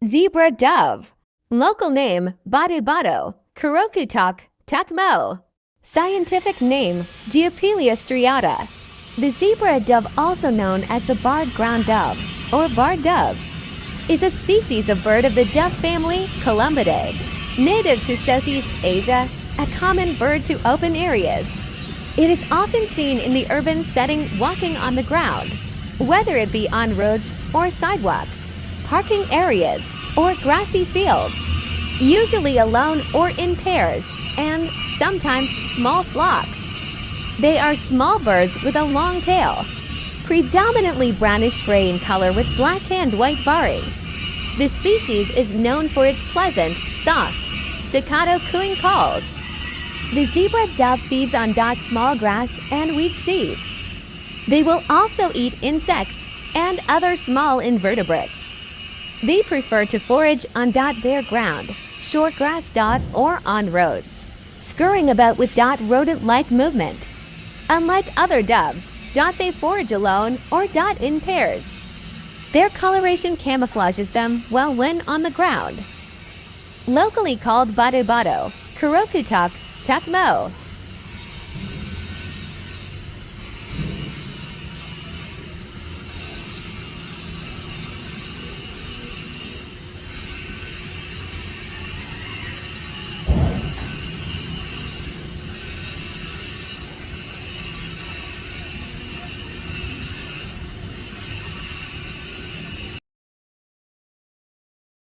Zebra dove. Local name, Bato-bato, Kurokutok, Tukmo. Scientific name, Geopelia striata. The zebra dove, also known as the barred ground dove or barred dove, is a species of bird of the dove family Columbidae. Native to Southeast Asia, a common bird to open areas. It is often seen in the urban setting walking on the ground, whether it be on roads or sidewalks, parking areas, or grassy fields, usually alone or in pairs, and sometimes small flocks. They are small birds with a long tail, predominantly brownish-gray in color with black and white barring. The species is known for its pleasant, soft, staccato cooing calls. The zebra dove feeds on small grass and weed seeds. They will also eat insects and other small invertebrates. They prefer to forage on bare ground, short grass or on roads, scurrying about with rodent-like movement. Unlike other doves, they forage alone or in pairs. Their coloration camouflages them well when on the ground. Locally called Bato-bato, Kurokutok, Tukmo.